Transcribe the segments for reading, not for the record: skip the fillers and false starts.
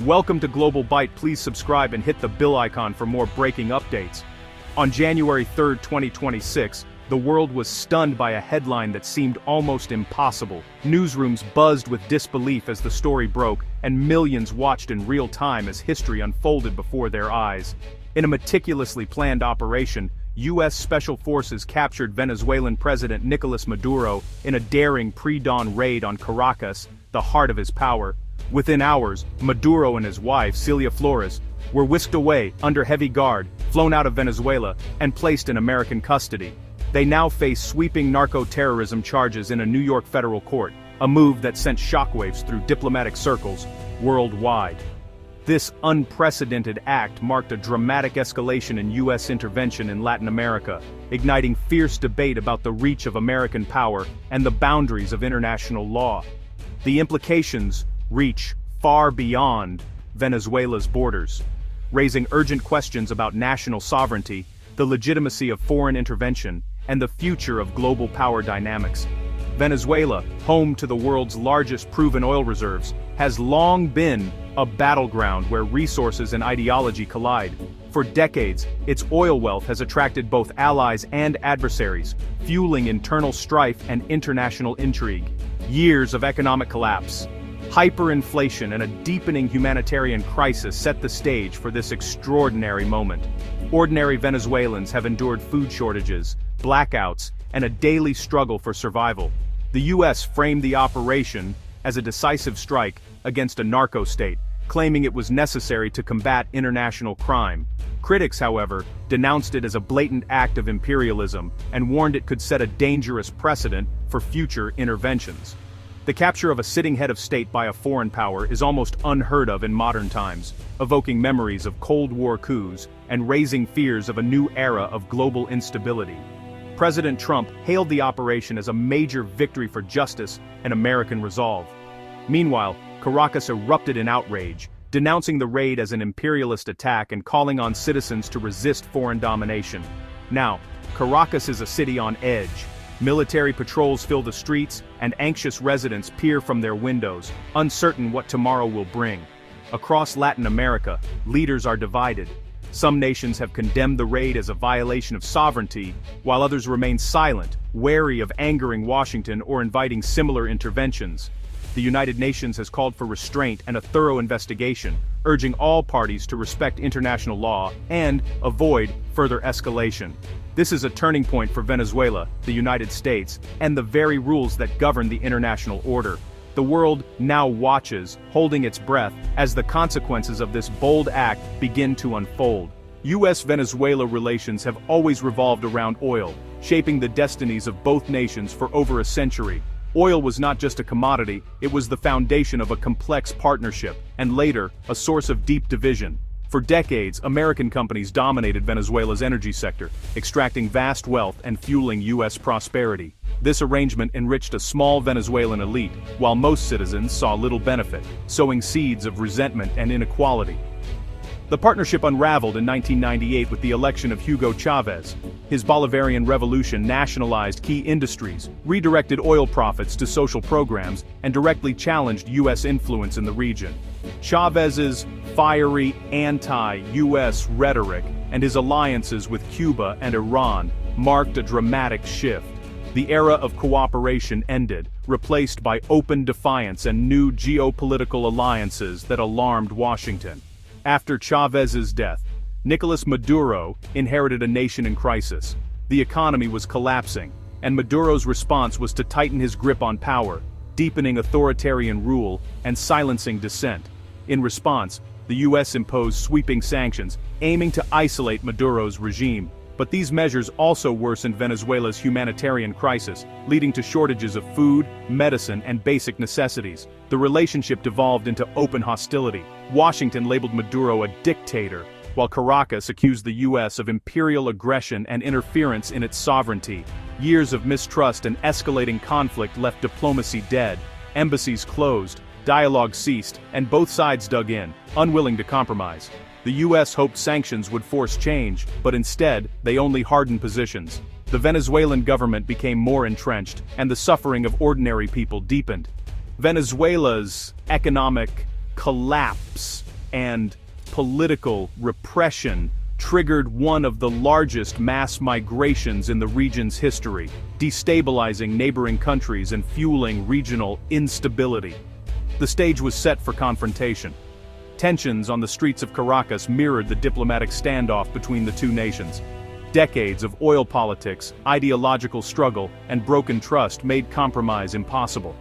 Welcome to Global Byte. Please subscribe and hit the bell icon for more breaking updates. On January 3, 2026, the world was stunned by a headline that seemed almost impossible. Newsrooms buzzed with disbelief as the story broke, and millions watched in real time as history unfolded before their eyes. In a meticulously planned operation, U.S. Special Forces captured Venezuelan President Nicolás Maduro in a daring pre-dawn raid on Caracas, the heart of his power. Within hours, Maduro and his wife, Celia Flores, were whisked away under heavy guard, flown out of Venezuela, and placed in American custody. They now face sweeping narco-terrorism charges in a New York federal court, a move that sent shockwaves through diplomatic circles worldwide. This unprecedented act marked a dramatic escalation in U.S. intervention in Latin America, igniting fierce debate about the reach of American power and the boundaries of international law. The implications reach far beyond Venezuela's borders, raising urgent questions about national sovereignty, the legitimacy of foreign intervention, and the future of global power dynamics. Venezuela, home to the world's largest proven oil reserves, has long been a battleground where resources and ideology collide. For decades, its oil wealth has attracted both allies and adversaries, fueling internal strife and international intrigue. Years of economic collapse, hyperinflation, and a deepening humanitarian crisis set the stage for this extraordinary moment. Ordinary Venezuelans have endured food shortages, blackouts, and a daily struggle for survival. The U.S. framed the operation as a decisive strike against a narco-state, claiming it was necessary to combat international crime. Critics, however, denounced it as a blatant act of imperialism and warned it could set a dangerous precedent for future interventions. The capture of a sitting head of state by a foreign power is almost unheard of in modern times, evoking memories of Cold War coups and raising fears of a new era of global instability. President Trump hailed the operation as a major victory for justice and American resolve. Meanwhile, Caracas erupted in outrage, denouncing the raid as an imperialist attack and calling on citizens to resist foreign domination. Now, Caracas is a city on edge. Military patrols fill the streets, and anxious residents peer from their windows, uncertain what tomorrow will bring. Across Latin America, leaders are divided. Some nations have condemned the raid as a violation of sovereignty, while others remain silent, wary of angering Washington or inviting similar interventions. The United Nations has called for restraint and a thorough investigation, urging all parties to respect international law and avoid further escalation. This is a turning point for Venezuela, the United States, and the very rules that govern the international order. The world now watches, holding its breath, as the consequences of this bold act begin to unfold. U.S.-Venezuela relations have always revolved around oil, shaping the destinies of both nations for over a century. Oil was not just a commodity, it was the foundation of a complex partnership, and later, a source of deep division. For decades, American companies dominated Venezuela's energy sector, extracting vast wealth and fueling U.S. prosperity. This arrangement enriched a small Venezuelan elite, while most citizens saw little benefit, sowing seeds of resentment and inequality. The partnership unraveled in 1998 with the election of Hugo Chavez. His Bolivarian revolution nationalized key industries, redirected oil profits to social programs, and directly challenged U.S. influence in the region. Chavez's fiery anti-U.S. rhetoric and his alliances with Cuba and Iran marked a dramatic shift. The era of cooperation ended, replaced by open defiance and new geopolitical alliances that alarmed Washington. After Chavez's death, Nicolás Maduro inherited a nation in crisis. The economy was collapsing, and Maduro's response was to tighten his grip on power, deepening authoritarian rule and silencing dissent. In response, the U.S. imposed sweeping sanctions, aiming to isolate Maduro's regime. But these measures also worsened Venezuela's humanitarian crisis, leading to shortages of food, medicine, and basic necessities. The relationship devolved into open hostility. Washington labeled Maduro a dictator, while Caracas accused the U.S. of imperial aggression and interference in its sovereignty. Years of mistrust and escalating conflict left diplomacy dead, embassies closed, dialogue ceased, and both sides dug in, unwilling to compromise. The U.S. hoped sanctions would force change, but instead, they only hardened positions. The Venezuelan government became more entrenched, and the suffering of ordinary people deepened. Venezuela's economic collapse and political repression triggered one of the largest mass migrations in the region's history, destabilizing neighboring countries and fueling regional instability. The stage was set for confrontation. Tensions on the streets of Caracas mirrored the diplomatic standoff between the two nations. Decades of oil politics, ideological struggle, and broken trust made compromise impossible.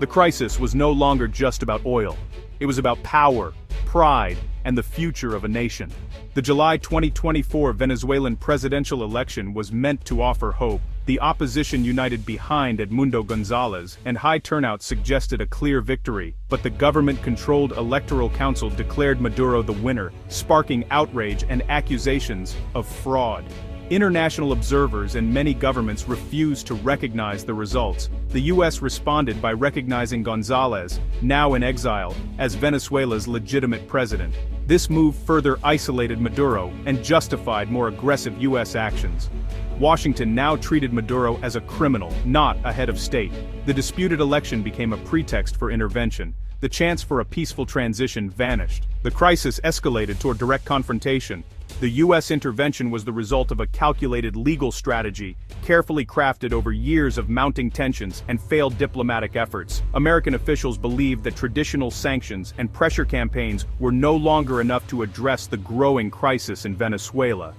The crisis was no longer just about oil. It was about power, pride, and the future of a nation. The July 2024 Venezuelan presidential election was meant to offer hope. The opposition united behind Edmundo González, and high turnout suggested a clear victory, but the government-controlled electoral council declared Maduro the winner, sparking outrage and accusations of fraud. International observers and many governments refused to recognize the results. The U.S. responded by recognizing González, now in exile, as Venezuela's legitimate president. This move further isolated Maduro and justified more aggressive U.S. actions. Washington now treated Maduro as a criminal, not a head of state. The disputed election became a pretext for intervention. The chance for a peaceful transition vanished. The crisis escalated toward direct confrontation. The U.S. intervention was the result of a calculated legal strategy, carefully crafted over years of mounting tensions and failed diplomatic efforts. American officials believed that traditional sanctions and pressure campaigns were no longer enough to address the growing crisis in Venezuela.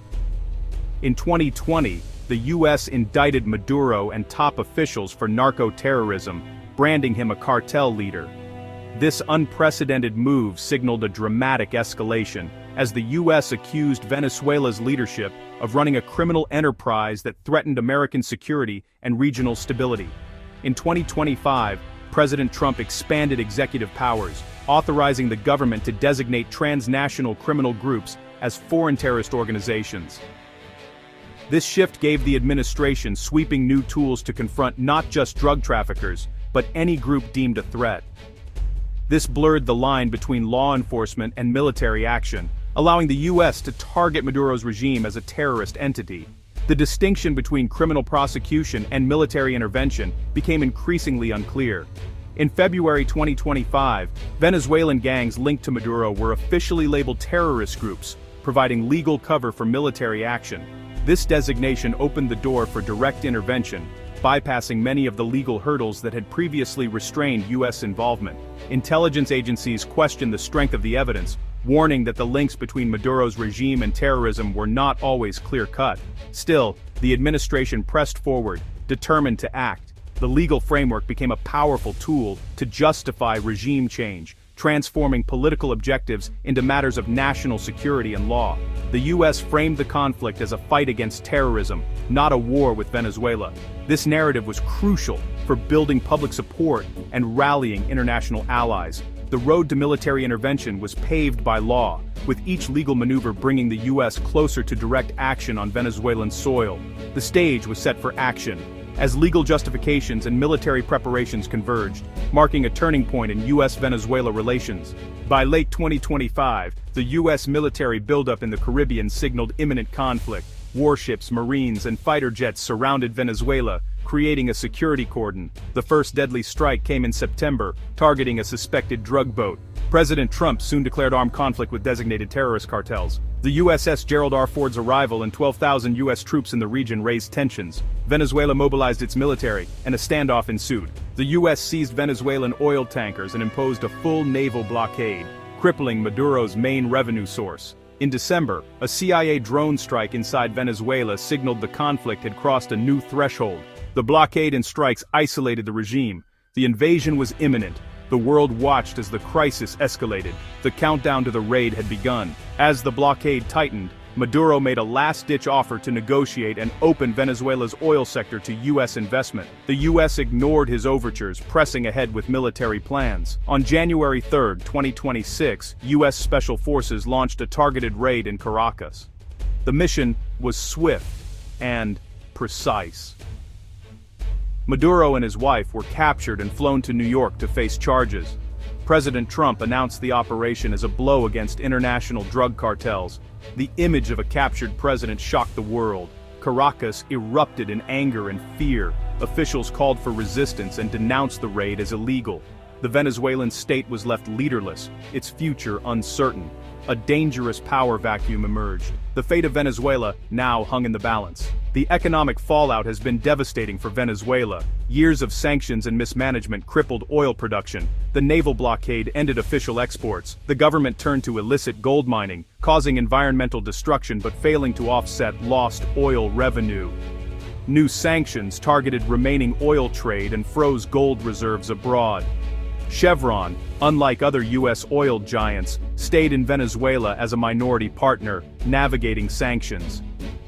In 2020, the U.S. indicted Maduro and top officials for narco-terrorism, branding him a cartel leader. This unprecedented move signaled a dramatic escalation, as the U.S. accused Venezuela's leadership of running a criminal enterprise that threatened American security and regional stability. In 2025, President Trump expanded executive powers, authorizing the government to designate transnational criminal groups as foreign terrorist organizations. This shift gave the administration sweeping new tools to confront not just drug traffickers, but any group deemed a threat. This blurred the line between law enforcement and military action, allowing the U.S. to target Maduro's regime as a terrorist entity. The distinction between criminal prosecution and military intervention became increasingly unclear. In February 2025, Venezuelan gangs linked to Maduro were officially labeled terrorist groups, providing legal cover for military action. This designation opened the door for direct intervention, bypassing many of the legal hurdles that had previously restrained U.S. involvement. Intelligence agencies questioned the strength of the evidence, warning that the links between Maduro's regime and terrorism were not always clear-cut. Still, the administration pressed forward, determined to act. The legal framework became a powerful tool to justify regime change, transforming political objectives into matters of national security and law. The U.S. framed the conflict as a fight against terrorism, not a war with Venezuela. This narrative was crucial for building public support and rallying international allies. The road to military intervention was paved by law, with each legal maneuver bringing the U.S. closer to direct action on Venezuelan soil. The stage was set for action, as legal justifications and military preparations converged, marking a turning point in U.S.-Venezuela relations. By late 2025, the U.S. military buildup in the Caribbean signaled imminent conflict. Warships, Marines, and fighter jets surrounded Venezuela, creating a security cordon. The first deadly strike came in September, targeting a suspected drug boat. President Trump soon declared armed conflict with designated terrorist cartels. The USS Gerald R. Ford's arrival and 12,000 U.S. troops in the region raised tensions. Venezuela mobilized its military, and a standoff ensued. The U.S. seized Venezuelan oil tankers and imposed a full naval blockade, crippling Maduro's main revenue source. In December, a CIA drone strike inside Venezuela signaled the conflict had crossed a new threshold. The blockade and strikes isolated the regime. The invasion was imminent. The world watched as the crisis escalated. The countdown to the raid had begun. As the blockade tightened, Maduro made a last-ditch offer to negotiate and open Venezuela's oil sector to U.S. investment. The U.S. ignored his overtures, pressing ahead with military plans. On January 3, 2026, U.S. Special Forces launched a targeted raid in Caracas. The mission was swift and precise. Maduro and his wife were captured and flown to New York to face charges. President Trump announced the operation as a blow against international drug cartels. The image of a captured president shocked the world. Caracas erupted in anger and fear. Officials called for resistance and denounced the raid as illegal. The Venezuelan state was left leaderless, its future uncertain. A dangerous power vacuum emerged. The fate of Venezuela now hung in the balance. The economic fallout has been devastating for Venezuela. Years of sanctions and mismanagement crippled oil production. The naval blockade ended official exports. The government turned to illicit gold mining, causing environmental destruction but failing to offset lost oil revenue. New sanctions targeted remaining oil trade and froze gold reserves abroad. Chevron, unlike other U.S. oil giants, stayed in Venezuela as a minority partner, navigating sanctions.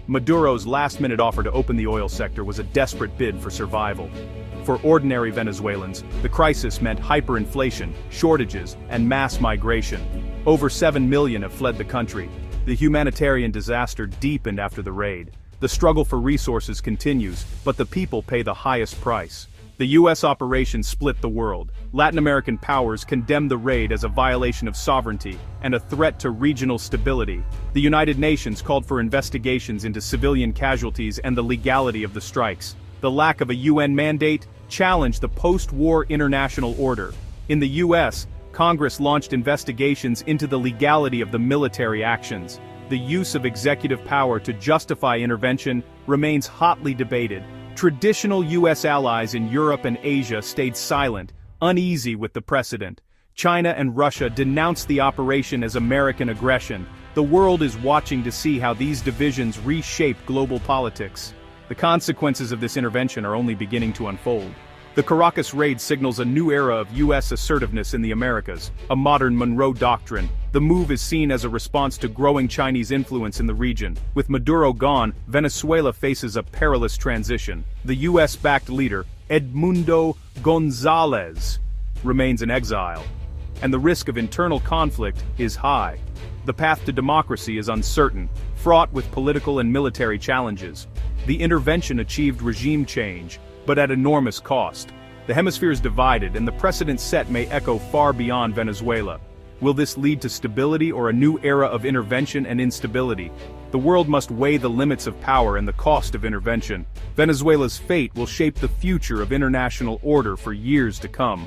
Maduro's last-minute offer to open the oil sector was a desperate bid for survival. For ordinary Venezuelans, the crisis meant hyperinflation, shortages, and mass migration. Over 7 million have fled the country. The humanitarian disaster deepened after the raid. The struggle for resources continues, but the people pay the highest price. The U.S. operation split the world. Latin American powers condemned the raid as a violation of sovereignty and a threat to regional stability. The United Nations called for investigations into civilian casualties and the legality of the strikes. The lack of a UN mandate challenged the post-war international order. In the U.S., Congress launched investigations into the legality of the military actions. The use of executive power to justify intervention remains hotly debated. Traditional U.S. allies in Europe and Asia stayed silent, uneasy with the precedent. China and Russia denounced the operation as American aggression. The world is watching to see how these divisions reshape global politics. The consequences of this intervention are only beginning to unfold. The Caracas raid signals a new era of U.S. assertiveness in the Americas, a modern Monroe Doctrine. The move is seen as a response to growing Chinese influence in the region. With Maduro gone, Venezuela faces a perilous transition. The U.S.-backed leader, Edmundo González, remains in exile, and the risk of internal conflict is high. The path to democracy is uncertain, fraught with political and military challenges. The intervention achieved regime change, but at enormous cost. The hemisphere is divided, and the precedent set may echo far beyond Venezuela. Will this lead to stability or a new era of intervention and instability? The world must weigh the limits of power and the cost of intervention. Venezuela's fate will shape the future of international order for years to come.